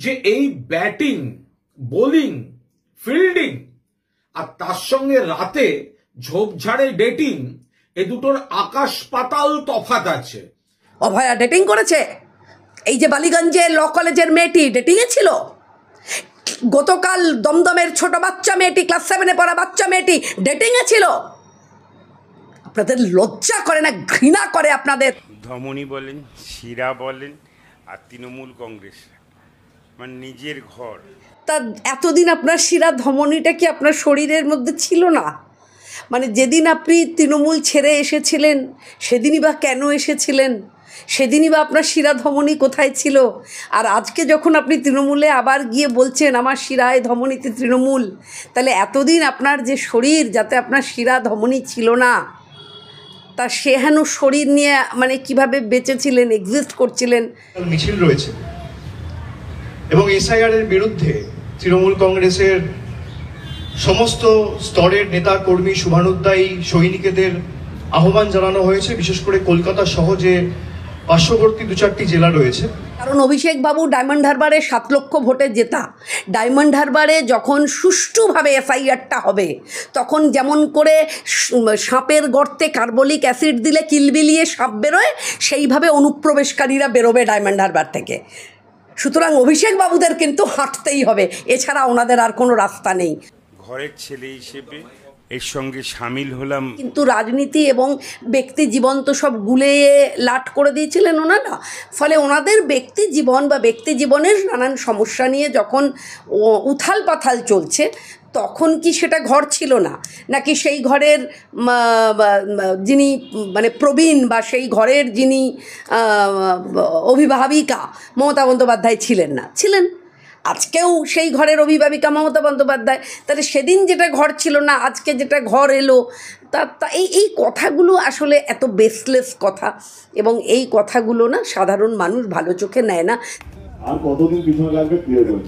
যে এই batting, bowling, fielding আর তার সঙ্গে রাতে ঝোপঝাড়ে ডেটিং, এ দুটোর আকাশ পাতাল তফাৎ আছে। অভয়া ডেটিং করেছে? এই যে বালিগঞ্জে ল কলেজের মেয়েটি ডেটিংয়ে ছিল, গতকাল দমদমের ছোট বাচ্চা মেয়েটি, ক্লাস 7-এ পড়া বাচ্চা মেয়েটি ডেটিংয়ে ছিল। আপনাদের লজ্জা করে না? ঘৃণা করে আপনাদের? ধমনী বলেন, শিরা বলেন, আর তৃণমূল কংগ্রেস মানে নিজের ঘর। তা এতদিন আপনার শিরা ধমনীটা কি আপনার শরীরের মধ্যে ছিল না? মানে যেদিন আপনি তৃণমূল ছেড়ে এসেছিলেন সেদিনই বা কেন এসেছিলেন? সেদিনই বা আপনার শিরা ধমনী কোথায় ছিল? আর আজকে যখন আপনি তৃণমূলে আবার গিয়ে বলছেন আমার শিরায় ধমনীতে তৃণমূল, তাহলে এতদিন আপনার যে শরীর, যাতে আপনার শিরা ধমনী ছিল না, তা সেহেন শরীর নিয়ে মানে কিভাবে বেঁচেছিলেন, এক্সিস্ট করছিলেন? মিছিল রয়েছে এবং এসআইআর এর বিরুদ্ধে তৃণমূল কংগ্রেসের সমস্ত স্তরের নেতা কর্মী, শুভানুধ্যায়ী সৈনিকদের আহ্বান জানানো হয়েছে, বিশেষ করে কলকাতা সহ যে পার্শ্ববর্তী 2-4টি জেলা রয়েছে। কারণ অভিষেক বাবু ডায়মন্ড হারবারে 7 লক্ষ ভোটে জেতা। ডায়মন্ড হারবারে যখন সুষ্ঠুভাবে এসআইআরটা হবে, তখন যেমন করে সাপের গর্তে কার্বলিক অ্যাসিড দিলে কিলবিলিয়ে সাপ বেরোয়, সেইভাবে অনুপ্রবেশকারীরা বেরোবে ডায়মন্ড হারবার থেকে। সুতরাং অভিষেক বাবুদের কিন্তু হাঁটতেই হবে, এছাড়া ওনাদের আর কোনো রাস্তা নেই। ঘরের ছেলে হিসেবে এর সঙ্গে সামিল হলাম। কিন্তু রাজনীতি এবং ব্যক্তি জীবন তো সব গুলিয়ে লাট করে দিয়েছিলেন ওনারা। ফলে ওনাদের ব্যক্তি জীবন বা ব্যক্তি জীবনের নানান সমস্যা নিয়ে যখন উথাল পাথাল চলছে, তখন কি সেটা ঘর ছিল না? নাকি সেই ঘরের যিনি মানে প্রবীণ বা সেই ঘরের যিনি অভিভাবিকা মমতা বন্দ্যোপাধ্যায় ছিলেন না? ছিলেন। আজকেও সেই ঘরের অভিভাবিকা মমতা বন্দ্যোপাধ্যায়। তাহলে সেদিন যেটা ঘর ছিল না, আজকে যেটা ঘর এলো, তা এই কথাগুলো আসলে এত বেসলেস কথা, এবং এই কথাগুলো না সাধারণ মানুষ ভালো চোখে নেয় না। আর কতদিন পিছনে লাগবে ক্লিয়ার করুন।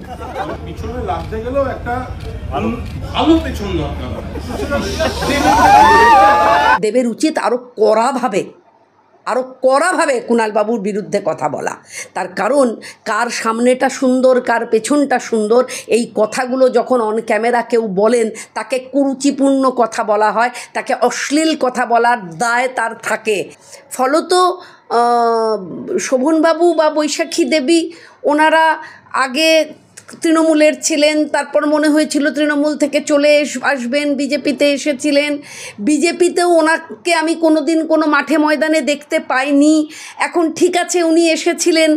পিছনে লাগতে গেলেও একটা ভালো পেছন দরকার। দেবের উচিত আরও কড়াভাবে কুণালবাবুর বিরুদ্ধে কথা বলা। তার কারণ কার সামনেটা সুন্দর, কার পেছনটা সুন্দর, এই কথাগুলো যখন অন ক্যামেরা কেউ বলেন, তাকে কুরুচিপূর্ণ কথা বলা হয়, তাকে অশ্লীল কথা বলার দায় তার থাকে। ফলত শোভনবাবু বা বৈশাখী দেবী, ওনারা আগে তৃণমূলের ছিলেন, তারপর মনে হয়েছিল তৃণমূল থেকে চলে আসবেন, বিজেপিতে এসেছিলেন। বিজেপিতেও ওনাকে আমি কোনো দিন কোনো মাঠে ময়দানে দেখতে পাইনি। এখন ঠিক আছে, উনি এসেছিলেন,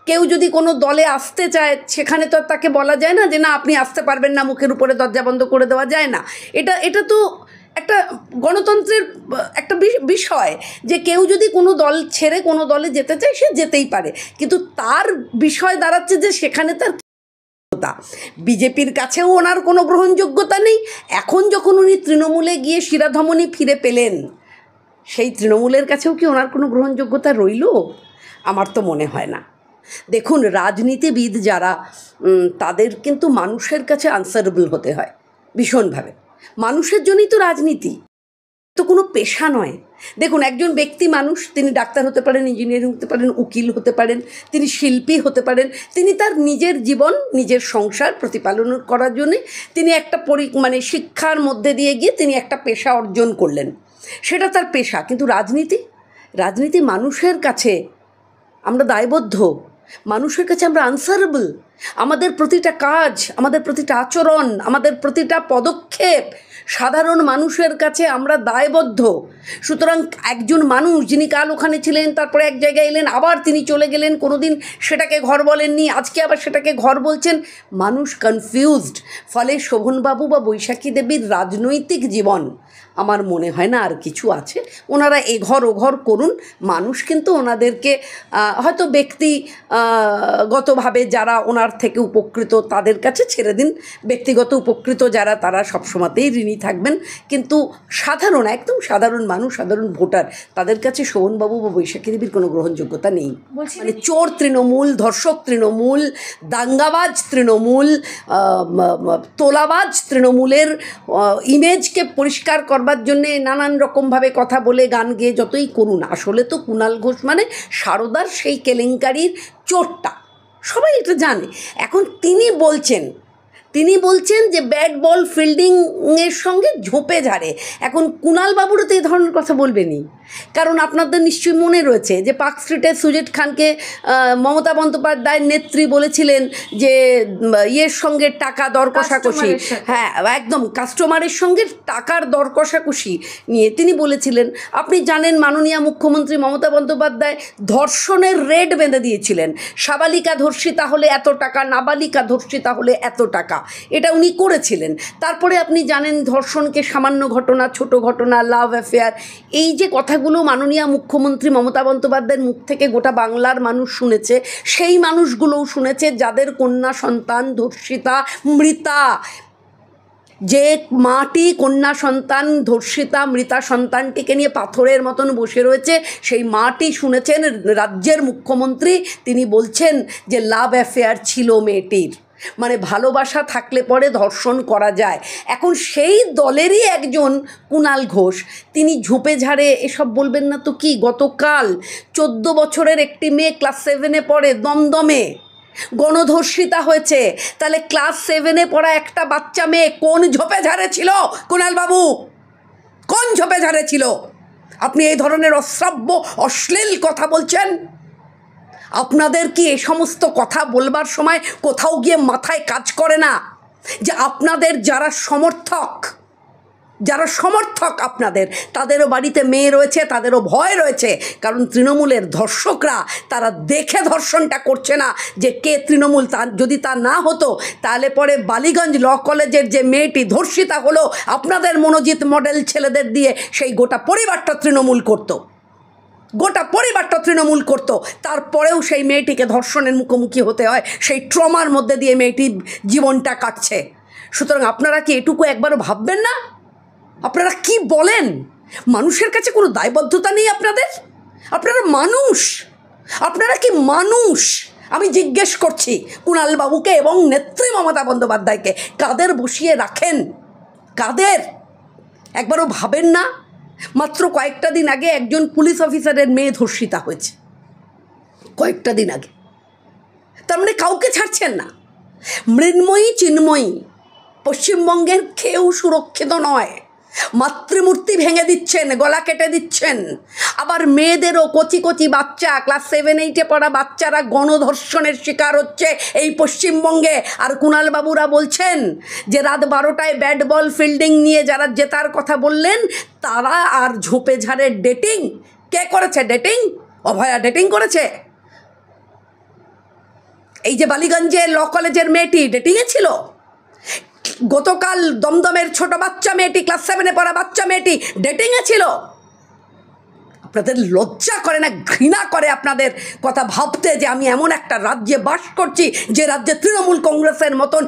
কেউ যদি কোনো দলে আসতে চায়, সেখানে তো তাকে বলা যায় না যে না আপনি আসতে পারবেন না, মুখের উপরে দরজা বন্ধ করে দেওয়া যায় না। এটা তো একটা গণতন্ত্রের একটা বিষয় যে কেউ যদি কোনো দল ছেড়ে কোনো দলে যেতে চায়, সে যেতেই পারে। কিন্তু তার বিষয় দাঁড়াচ্ছে যে সেখানে তার বিজেপির কাছেও ওনার কোনো গ্রহণযোগ্যতা নেই। এখন যখন উনি তৃণমূলে গিয়ে শিরাধমনী ফিরে পেলেন, সেই তৃণমূলের কাছেও কি ওনার কোনো গ্রহণযোগ্যতা রইল? আমার তো মনে হয় না। দেখুন, রাজনীতিবিদ যারা, তাদের কিন্তু মানুষের কাছে আনসারেবল হতে হয় ভীষণভাবে। মানুষের জন্যই তো রাজনীতি, তো কোনো পেশা নয়। দেখুন, একজন ব্যক্তি মানুষ, তিনি ডাক্তার হতে পারেন, ইঞ্জিনিয়ারিং হতে পারেন, উকিল হতে পারেন, তিনি শিল্পী হতে পারেন। তিনি তার নিজের জীবন, নিজের সংসার প্রতিপালন করার জন্যে তিনি একটা মানে শিক্ষার মধ্যে দিয়ে গিয়ে তিনি একটা পেশা অর্জন করলেন, সেটা তার পেশা। কিন্তু রাজনীতি মানুষের কাছে আমরা দায়বদ্ধ, মানুষের কাছে আমরা আনসারেবল। আমাদের প্রতিটা কাজ, আমাদের প্রতিটা আচরণ, আমাদের প্রতিটা পদক্ষেপ সাধারণ মানুষের কাছে আমরা দায়বদ্ধ। সুতরাং একজন মানুষ যিনি কাল ওখানে ছিলেন, তারপরে এক জায়গায় এলেন, আবার তিনি চলে গেলেন, কোনো দিন সেটাকে ঘর বলেননি, আজকে আবার সেটাকে ঘর বলছেন, মানুষ কনফিউজড। ফলে শোভনবাবু বা বৈশাখী দেবীর রাজনৈতিক জীবন আমার মনে হয় না আর কিছু আছে। ওনারা এঘর ওঘর করুন, মানুষ কিন্তু ওনাদেরকে হয়তো ব্যক্তিগতভাবে যারা ওনার থেকে উপকৃত তাদের কাছে ছেড়ে দিন, ব্যক্তিগত উপকৃত যারা তারা সবসময়তেই ঋণী থাকবেন। কিন্তু একদম সাধারণ মানুষ, সাধারণ ভোটার, তাদের কাছে শোভনবাবু বা বৈশাখী দেবীর কোনো গ্রহণযোগ্যতা নেই। মানে চোর তৃণমূল, ধর্ষক তৃণমূল, দাঙ্গাবাজ তৃণমূল, তোলাবাজ তৃণমূলের ইমেজকে পরিষ্কার করবার জন্যে নানান রকমভাবে কথা বলে গান গেয়ে যতই করুন, আসলে তো কুণাল ঘোষ মানে সারদার সেই কেলেঙ্কারির চোরটা, সবাই এটা জানে। এখন তিনি বলছেন যে ব্যাট বল ফিল্ডিংয়ের সঙ্গে ঝোপে ঝাড়ে। এখন কুণাল বাবুরও তো এই ধরনের কথা বলবেনি, কারণ আপনাদের নিশ্চয়ই মনে রয়েছে যে পার্ক স্ট্রিটে সুজেট খানকে মমতা বন্দ্যোপাধ্যায়ের নেত্রী বলেছিলেন যে ইয়ের সঙ্গে টাকা দর কষাকষি, হ্যাঁ একদম কাস্টমারের সঙ্গে টাকার দর কষাকষি নিয়ে তিনি বলেছিলেন। আপনি জানেন মাননীয় মুখ্যমন্ত্রী মমতা বন্দ্যোপাধ্যায় ধর্ষণের রেট বেঁধে দিয়েছিলেন, সাবালিকা ধর্ষিতা হলে এত টাকা, নাবালিকা ধর্ষিতা হলে এত টাকা, এটা উনি করেছিলেন। তারপরে আপনি জানেন ধর্ষণকে সামান্য ঘটনা, ছোট ঘটনা, লাভ অ্যাফেয়ার, এই যে কথাগুলো মাননীয় মুখ্যমন্ত্রী মমতা বন্দ্যোপাধ্যায়ের মুখ থেকে গোটা বাংলার মানুষ শুনেছে, সেই মানুষগুলোও শুনেছে যাদের কন্যা সন্তান ধর্ষিতা, মৃতা, যে মাটি কন্যা সন্তান ধর্ষিতা মৃতা সন্তানটিকে নিয়ে পাথরের মতন বসে রয়েছে, সেই মাটি শুনেছেন রাজ্যের মুখ্যমন্ত্রী। তিনি বলছেন যে লাভ অ্যাফেয়ার ছিল মেয়েটির, মানে ভালোবাসা থাকলে পরে ধর্ষণ করা যায়। এখন সেই দলেরই একজন কুণাল ঘোষ, তিনি ঝোপে ঝাড়ে এসব বলবেন না তো কি। গতকাল 14 বছরের একটি মেয়ে ক্লাস 7-এ পড়ে, দমদমে গণধর্ষিতা হয়েছে। তাহলে ক্লাস 7-এ পড়া একটা বাচ্চা মেয়ে কোন ঝোপে ঝাড়ে ছিল কুণাল বাবু, কোন ঝোপে ঝাড়ে ছিল? আপনি এই ধরনের অশ্রাব্য অশ্লীল কথা বলছেন। আপনাদের কি এই সমস্ত কথা বলবার সময় কোথাও গিয়ে মাথায় কাজ করে না যে আপনাদের যারা সমর্থক আপনাদের, তাদেরও বাড়িতে মেয়ে রয়েছে, তাদেরও ভয় রয়েছে, কারণ তৃণমূলের ধর্ষকরা তারা দেখে ধর্ষণটা করছে না যে কে তৃণমূল। যদি তা না হতো তাহলে পরে বালিগঞ্জ ল কলেজের যে মেয়েটি ধর্ষিতা হলো, আপনাদের মনোজিৎ মডেল ছেলেদের দিয়ে সেই গোটা পরিবারটা তৃণমূল করতো, তারপরেও সেই মেয়েটিকে ধর্ষণের মুখোমুখি হতে হয়, সেই ট্রমার মধ্যে দিয়ে মেয়েটি জীবনটা কাটছে। সুতরাং আপনারা কি এটুকু একবারও ভাববেন না? আপনারা কি বলেন? মানুষের কাছে কোনো দায়বদ্ধতা নেই আপনাদের? আপনারা কি মানুষ? আমি জিজ্ঞেস করছি কুণাল বাবুকে এবং নেত্রী মমতা বন্দ্যোপাধ্যায়কে, কাদের বসিয়ে রাখেন? কাদের? একবারও ভাবেন না? মাত্র কয়েকটা দিন আগে একজন পুলিশ অফিসারের মেয়ে ধর্ষিতা হয়েছে, কয়েকটা দিন আগে। তার মানে কাউকে ছাড়ছেন না। মৃন্ময়ী চিন্ময়ী পশ্চিমবঙ্গের কেউ সুরক্ষিত নয়। মাতৃমূর্তি ভেঙে দিচ্ছেন, গলা কেটে দিচ্ছেন। আবার মেয়েদেরও কচি কচি বাচ্চা, ক্লাস 7-8-এ পড়া বাচ্চারা গণধর্ষণের শিকার হচ্ছে এই পশ্চিমবঙ্গে। আর কুণাল বাবুরা বলছেন যে রাত 12টায় ব্যাট বল ফিল্ডিং নিয়ে যারা জেতার কথা বললেন, তারা আর ঝোপে ঝাড়ে ডেটিং। কে করেছে ডেটিং? অভয়া ডেটিং করেছে। এই যে বালিগঞ্জে ল কলেজের মেয়েটি ডেটিংয়ে ছিল। গতকাল দমদমের ছোট বাচ্চা মেয়েটি, ক্লাস 7-এ পড়া বাচ্চা মেয়েটি ডেটিংয়ে ছিল। আপনাদের লজ্জা করে না? ঘৃণা করে আপনাদের কথা ভাবতে যে আমি এমন একটা রাজ্যে বাস করছি যে রাজ্যে তৃণমূল কংগ্রেসের মতন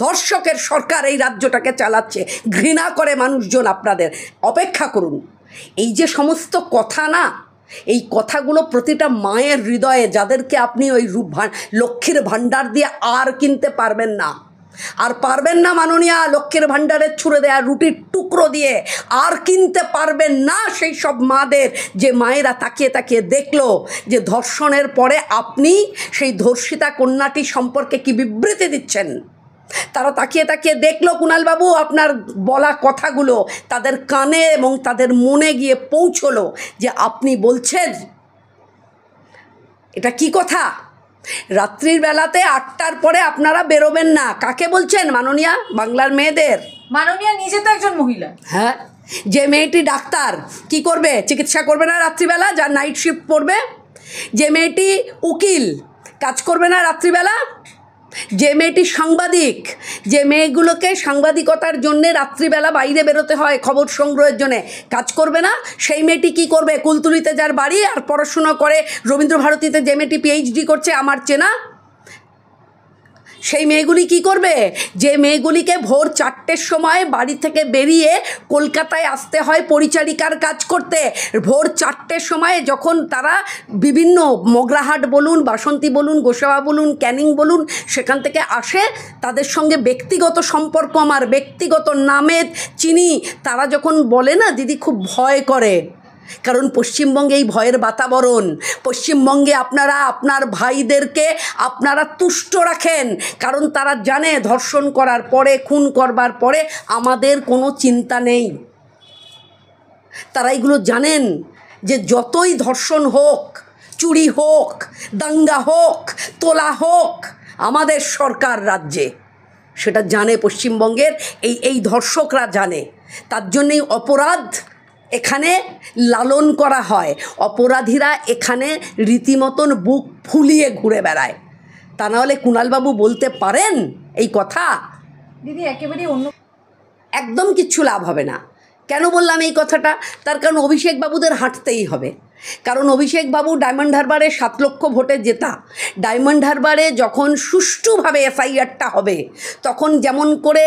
ধর্ষকের সরকার এই রাজ্যটাকে চালাচ্ছে। ঘৃণা করে মানুষজন আপনাদের। অপেক্ষা করুন। এই যে সমস্ত কথা না, এই কথাগুলো প্রতিটা মায়ের হৃদয়ে, যাদেরকে আপনি ওই লক্ষ্মীর ভাণ্ডার দিয়ে আর কিনতে পারবেন না, মাননীয়া লক্ষ্মীর ভাণ্ডারের ছুঁড়ে দেয়া রুটির টুকরো দিয়ে আর কিনতে পারবেন না সেই সব মাদের, যে মায়েরা তাকিয়ে তাকিয়ে দেখলো যে ধর্ষণের পরে আপনি সেই ধর্ষিতা কন্যাটি সম্পর্কে কি বিবৃতি দিচ্ছেন। তারা তাকিয়ে তাকিয়ে দেখলো কুণালবাবু আপনার বলা কথাগুলো তাদের কানে এবং তাদের মনে গিয়ে পৌঁছলো যে আপনি বলছেন এটা কি কথা। রাত্রির বেলাতে 8টার পরে আপনারা বেরোবেন না। কাকে বলছেন? মাননীয়া বাংলার মেয়েদের। মাননীয়া নিজে তো একজন মহিলা। হ্যাঁ, যে মেয়েটি ডাক্তার কি করবে? চিকিৎসা করবে না রাত্রিবেলা, যার নাইট শিফট পড়বে। যে মেয়েটি উকিল কাজ করবে না রাত্রিবেলা। যে মেয়েটি সাংবাদিক, যে মেয়েগুলোকে সাংবাদিকতার জন্যে রাত্রিবেলা বাইরে বেরোতে হয় খবর সংগ্রহের জন্যে, কাজ করবে না। সেই মেয়েটি কি করবে? কুলতুলিতে যার বাড়ি আর পড়াশুনো করে রবীন্দ্রভারতীতে যে মেয়েটি PhD করছে আমার চেনা, সেই মেয়েগুলি কি করবে? যে মেয়েগুলিকে ভোর 4টের সময় বাড়ি থেকে বেরিয়ে কলকাতায় আসতে হয় পরিচারিকার কাজ করতে। ভোর 4টের সময় যখন তারা বিভিন্ন মগরাহাট বলুন, বাসন্তী বলুন, গোসাবা বলুন, ক্যানিং বলুন, সেখান থেকে আসে, তাদের সঙ্গে ব্যক্তিগত সম্পর্ক আমার, ব্যক্তিগত নামে চিনি, তারা যখন বলে না দিদি খুব ভয় করে, কারণ পশ্চিমবঙ্গে এই ভয়ের বাতাবরণ, পশ্চিমবঙ্গে আপনারা আপনার ভাইদেরকে আপনারা তুষ্ট রাখেন, কারণ তারা জানে ধর্ষণ করার পরে, খুন করবার পরে আমাদের কোনো চিন্তা নেই। তারা এগুলো জানেন যে যতই ধর্ষণ হোক, চুরি হোক, দাঙ্গা হোক, তোলা হোক, আমাদের সরকার রাজ্যে, সেটা জানে পশ্চিমবঙ্গের এই ধর্ষকরা জানে। তার জন্যেই অপরাধ এখানে লালন করা হয়, অপরাধীরা এখানে রীতিমতন বুক ফুলিয়ে ঘুরে বেড়ায়। তা নাহলে কুণালবাবু বলতে পারেন এই কথা? দিদি একেবারেই অন্য একদম কিচ্ছু লাভ হবে না। কেন বললাম এই কথাটা? তার কারণ অভিষেক বাবুদের হাঁটতেই হবে। কারণ অভিষেক বাবু ডায়মন্ড হারবারে 7 লক্ষ ভোটে জেতা, ডায়মন্ড হারবারে যখন সুষ্ঠুভাবে এফআইআরটা হবে, তখন যেমন করে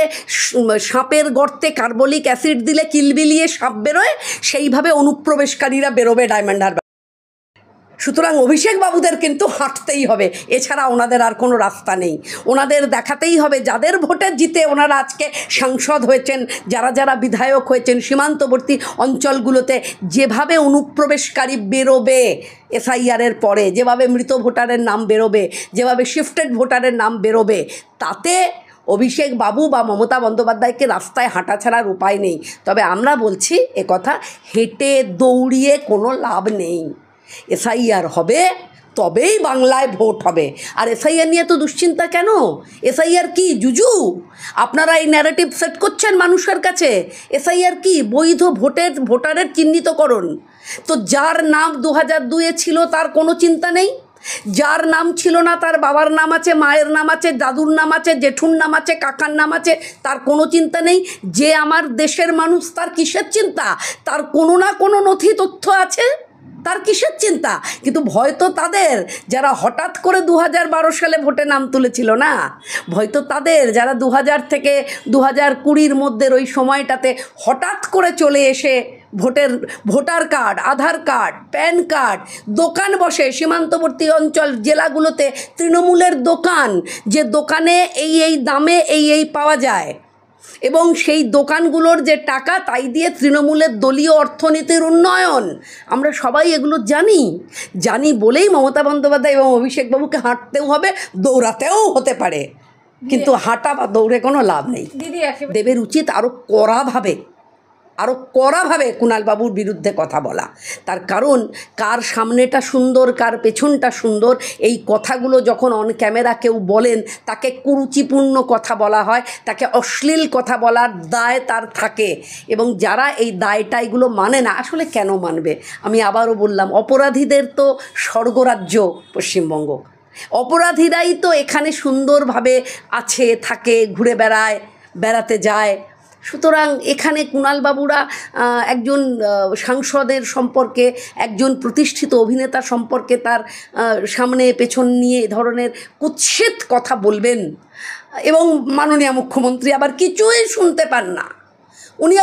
সাপের গর্তে কার্বলিক অ্যাসিড দিলে কিলবিলিয়ে সাপ বেরোয়, সেইভাবে অনুপ্রবেশকারীরা বেরোবে ডায়মন্ড হারবার। সুতরাং অভিষেক বাবুদের কিন্তু হাঁটতেই হবে, এছাড়া ওনাদের আর কোনো রাস্তা নেই। ওনাদের দেখাতেই হবে যাদের ভোটে জিতে ওনারা আজকে সাংসদ হয়েছেন, যারা যারা বিধায়ক হয়েছেন, সীমান্তবর্তী অঞ্চলগুলোতে যেভাবে অনুপ্রবেশকারী বেরোবে এসআইআরের পরে, যেভাবে মৃত ভোটারের নাম বেরোবে, যেভাবে শিফটেড ভোটারের নাম বেরোবে, তাতে অভিষেক বাবু বা মমতা বন্দ্যোপাধ্যায়কে রাস্তায় হাঁটা ছাড়ার উপায় নেই। তবে আমরা বলছি একথা, হেঁটে দৌড়িয়ে কোনো লাভ নেই। এসআইআর হবে, তবেই বাংলায় ভোট হবে। আর এসআইআর নিয়ে তো দুশ্চিন্তা কেন? এসআইআর কি জুজু? আপনারা এই ন্যারেটিভ সেট করছেন মানুষের কাছে। এসআইআর কি? বৈধ ভোটারের চিহ্নিতকরণ। তো যার নাম 2002-এ ছিল তার কোনো চিন্তা নেই, যার নাম ছিল না তার বাবার নাম আছে, মায়ের নাম আছে, দাদুর নাম আছে, জেঠুর নাম আছে, কাকার নাম আছে, তার কোনো চিন্তা নেই। যে আমার দেশের মানুষ, তার কিসের চিন্তা? তার কোনো না কোনো নথি তথ্য আছে, তার কিসের চিন্তা? কিন্তু ভয় তো তাদের যারা হঠাৎ করে 2012 সালে ভোটে নাম তুলেছিল না, ভয় তো তাদের যারা 2000 থেকে 2020-র মধ্যে ওই সময়টাতে হঠাৎ করে চলে এসে ভোটার কার্ড, আধার কার্ড, প্যান কার্ড, দোকান বসে সীমান্তবর্তী অঞ্চল জেলাগুলোতে, তৃণমূলের দোকান, যে দোকানে এই দামে এই পাওয়া যায়, এবং সেই দোকানগুলোর যে টাকা, তাই দিয়ে তৃণমূলের দলীয় অর্থনীতির উন্নয়ন। আমরা সবাই এগুলো জানি বলেই মমতা বন্দ্যোপাধ্যায় এবং অভিষেকবাবুকে হাঁটতেও হবে, দৌড়াতেও হতে পারে, কিন্তু হাঁটা বা দৌড়ে কোনো লাভ নেই। দিদি একেবারে দেবের উচিত আরও কড়াভাবে কুণালবাবুর বিরুদ্ধে কথা বলা। তার কারণ কার সামনেটা সুন্দর, কার পেছনটা সুন্দর, এই কথাগুলো যখন অন ক্যামেরা কেউ বলেন, তাকে কুরুচিপূর্ণ কথা বলা হয়, তাকে অশ্লীল কথা বলার দায় তার থাকে। এবং যারা এই দায়টাইগুলো মানে না, আসলে কেন মানবে? আমি আবারও বললাম, অপরাধীদের তো স্বর্গরাজ্য পশ্চিমবঙ্গ, অপরাধীরাই তো এখানে সুন্দরভাবে আছে, থাকে, ঘুরে বেড়াতে যায়। সুতরাং এখানে কুণালবাবুরা একজন সাংসদের সম্পর্কে, একজন প্রতিষ্ঠিত অভিনেতা সম্পর্কে তার সামনে পেছন নিয়ে এ ধরনের কুৎসিত কথা বলবেন, এবং মাননীয় মুখ্যমন্ত্রী আবার কিছুই শুনতে পান না। উনি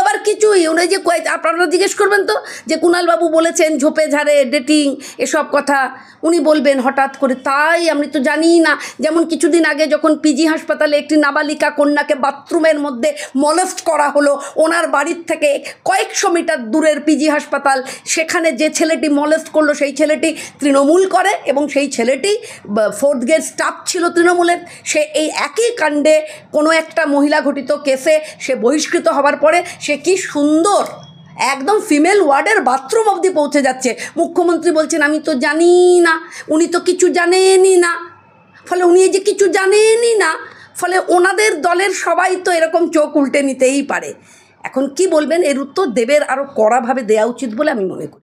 যে আপনারা জিজ্ঞেস করবেন তো যে কুণালবাবু বলেছেন ঝোপে ঝাড়ে ডেটিং এসব কথা, উনি বলবেন হঠাৎ করে, তাই আমি তো জানিই না। যেমন কিছুদিন আগে যখন পিজি হাসপাতালে একটি নাবালিকা কন্যাকে বাথরুমের মধ্যে মলেস্ট করা হলো, ওনার বাড়ির থেকে কয়েকশো মিটার দূরের পিজি হাসপাতাল, সেখানে যে ছেলেটি মলেস্ট করলো সেই ছেলেটি তৃণমূল করে, এবং সেই ছেলেটি 4th গ্রেড স্টাফ ছিল তৃণমূলের। সে এই একই কাণ্ডে কোনো একটা মহিলা ঘটিত কেসে সে বহিষ্কৃত হবার পরে সে কি সুন্দর একদম ফিমেল ওয়ার্ডের বাথরুম অবধি পৌঁছে যাচ্ছে। মুখ্যমন্ত্রী বলছেন আমি তো জানি না, উনি তো কিছু জানেনই না। ফলে উনি যে কিছু জানেনই না, ফলে ওনাদের দলের সবাই তো এরকম চোখ উল্টে নিতেই পারে। এখন কি বলবেন? এর উত্তর দেবের আরও কড়াভাবে দেওয়া উচিত বলে আমি মনে করি।